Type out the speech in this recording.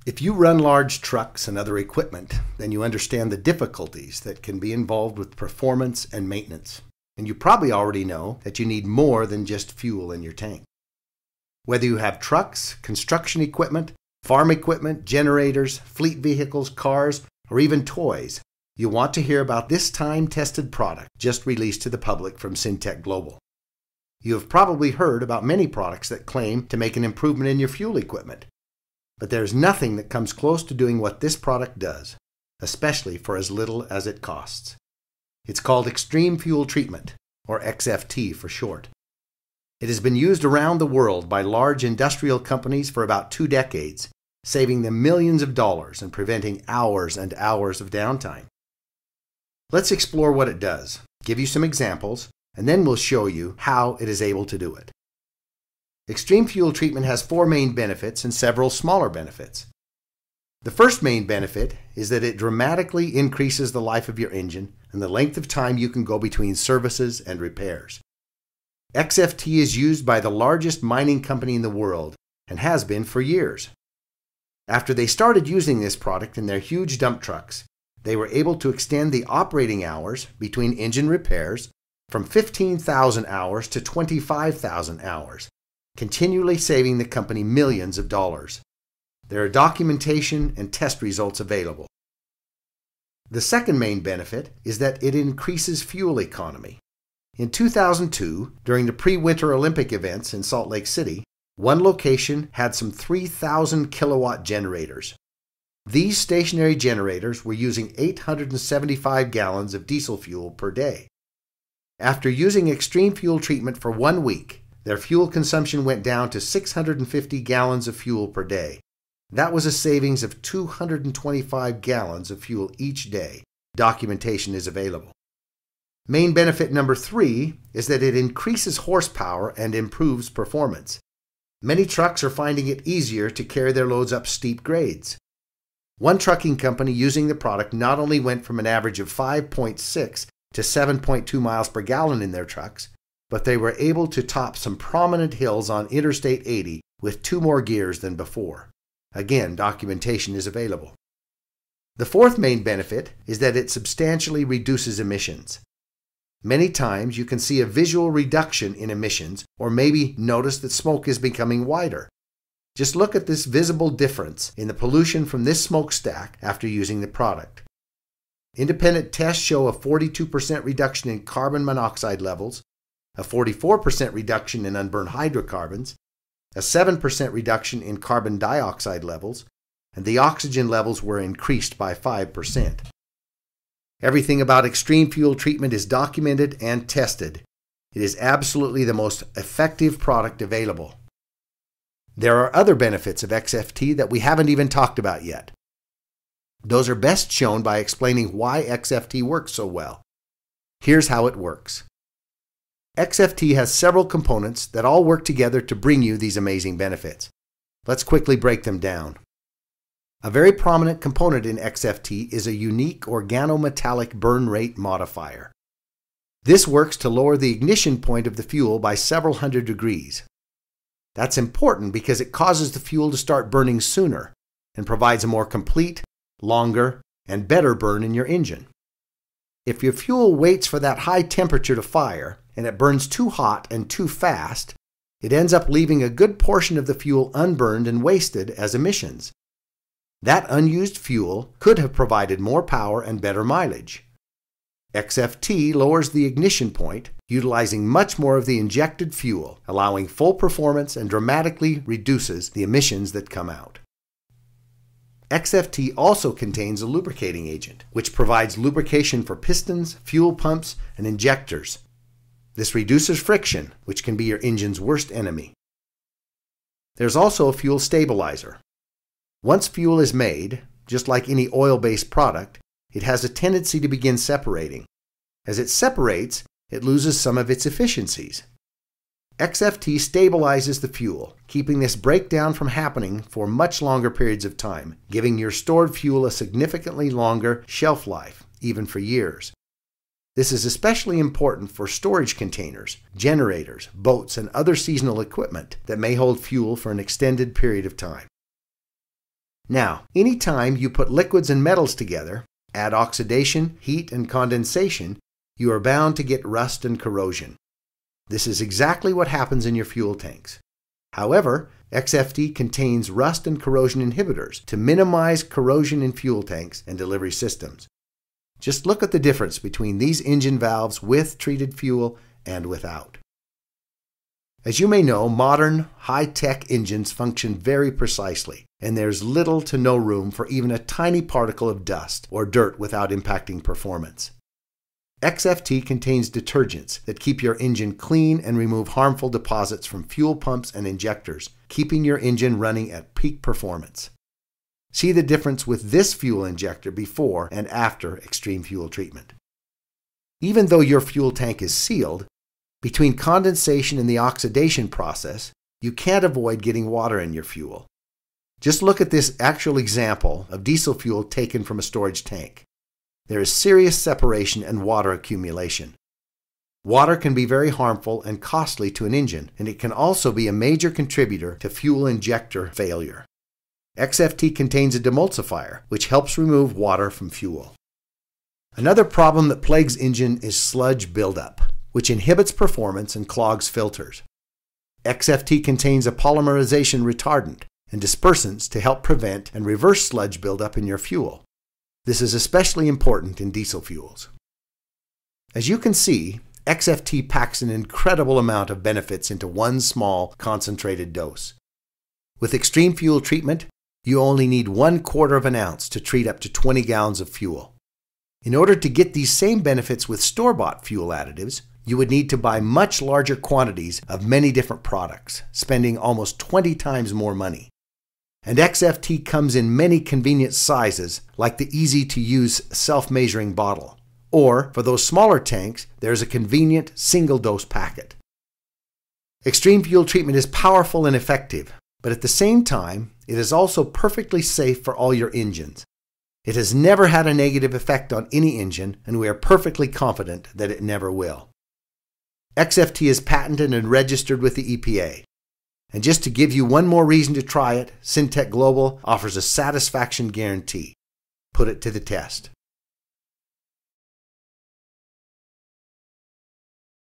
If you run large trucks and other equipment, then you understand the difficulties that can be involved with performance and maintenance. And you probably already know that you need more than just fuel in your tank. Whether you have trucks, construction equipment, farm equipment, generators, fleet vehicles, cars, or even toys, you want to hear about this time-tested product just released to the public from Syntec Global. You have probably heard about many products that claim to make an improvement in your fuel equipment. But there's nothing that comes close to doing what this product does, especially for as little as it costs. It's called Extreme Fuel Treatment, or XFT for short. It has been used around the world by large industrial companies for about 2 decades, saving them millions of dollars and preventing hours and hours of downtime. Let's explore what it does, give you some examples, and then we'll show you how it is able to do it. Extreme Fuel Treatment has 4 main benefits and several smaller benefits. The first main benefit is that it dramatically increases the life of your engine and the length of time you can go between services and repairs. XFT is used by the largest mining company in the world and has been for years. After they started using this product in their huge dump trucks, they were able to extend the operating hours between engine repairs from 15,000 hours to 25,000 hours, continually saving the company millions of dollars. There are documentation and test results available. The second main benefit is that it increases fuel economy. In 2002, during the pre-winter Olympic events in Salt Lake City, one location had some 3,000 kilowatt generators. These stationary generators were using 875 gallons of diesel fuel per day. After using Extreme Fuel Treatment for 1 week, their fuel consumption went down to 650 gallons of fuel per day. That was a savings of 225 gallons of fuel each day. Documentation is available. Main benefit number 3 is that it increases horsepower and improves performance. Many trucks are finding it easier to carry their loads up steep grades. One trucking company using the product not only went from an average of 5.6 to 7.2 miles per gallon in their trucks, but they were able to top some prominent hills on Interstate 80 with 2 more gears than before. Again, documentation is available. The fourth main benefit is that it substantially reduces emissions. Many times you can see a visual reduction in emissions or maybe notice that smoke is becoming whiter. Just look at this visible difference in the pollution from this smokestack after using the product. Independent tests show a 42% reduction in carbon monoxide levels, a 44% reduction in unburned hydrocarbons, a 7% reduction in carbon dioxide levels, and the oxygen levels were increased by 5%. Everything about Extreme Fuel Treatment is documented and tested. It is absolutely the most effective product available. There are other benefits of XFT that we haven't even talked about yet. Those are best shown by explaining why XFT works so well. Here's how it works. XFT has several components that all work together to bring you these amazing benefits. Let's quickly break them down. A very prominent component in XFT is a unique organometallic burn rate modifier. This works to lower the ignition point of the fuel by several hundred degrees. That's important because it causes the fuel to start burning sooner and provides a more complete, longer, and better burn in your engine. If your fuel waits for that high temperature to fire and it burns too hot and too fast, it ends up leaving a good portion of the fuel unburned and wasted as emissions. That unused fuel could have provided more power and better mileage. XFT lowers the ignition point, utilizing much more of the injected fuel, allowing full performance and dramatically reduces the emissions that come out. XFT also contains a lubricating agent, which provides lubrication for pistons, fuel pumps, and injectors. This reduces friction, which can be your engine's worst enemy. There's also a fuel stabilizer. Once fuel is made, just like any oil-based product, it has a tendency to begin separating. As it separates, it loses some of its efficiencies. XFT stabilizes the fuel, keeping this breakdown from happening for much longer periods of time, giving your stored fuel a significantly longer shelf life, even for years. This is especially important for storage containers, generators, boats, and other seasonal equipment that may hold fuel for an extended period of time. Now, anytime you put liquids and metals together, add oxidation, heat, and condensation, you are bound to get rust and corrosion. This is exactly what happens in your fuel tanks. However, XFT contains rust and corrosion inhibitors to minimize corrosion in fuel tanks and delivery systems. Just look at the difference between these engine valves with treated fuel and without. As you may know, modern, high-tech engines function very precisely, and there's little to no room for even a tiny particle of dust or dirt without impacting performance. XFT contains detergents that keep your engine clean and remove harmful deposits from fuel pumps and injectors, keeping your engine running at peak performance. See the difference with this fuel injector before and after extreme fuel treatment. Even though your fuel tank is sealed, between condensation and the oxidation process, you can't avoid getting water in your fuel. Just look at this actual example of diesel fuel taken from a storage tank. There is serious separation and water accumulation. Water can be very harmful and costly to an engine, and it can also be a major contributor to fuel injector failure. XFT contains a demulsifier, which helps remove water from fuel. Another problem that plagues engine is sludge buildup, which inhibits performance and clogs filters. XFT contains a polymerization retardant and dispersants to help prevent and reverse sludge buildup in your fuel. This is especially important in diesel fuels. As you can see, XFT packs an incredible amount of benefits into one small, concentrated dose. With extreme fuel treatment, you only need 1/4 of an ounce to treat up to 20 gallons of fuel. In order to get these same benefits with store-bought fuel additives, you would need to buy much larger quantities of many different products, spending almost 20 times more money. And XFT comes in many convenient sizes, like the easy-to-use self-measuring bottle. Or, for those smaller tanks, there's a convenient single-dose packet. Extreme fuel treatment is powerful and effective, but at the same time, it is also perfectly safe for all your engines. It has never had a negative effect on any engine, and we are perfectly confident that it never will. XFT is patented and registered with the EPA. And just to give you one more reason to try it, Syntec Global offers a satisfaction guarantee. Put it to the test.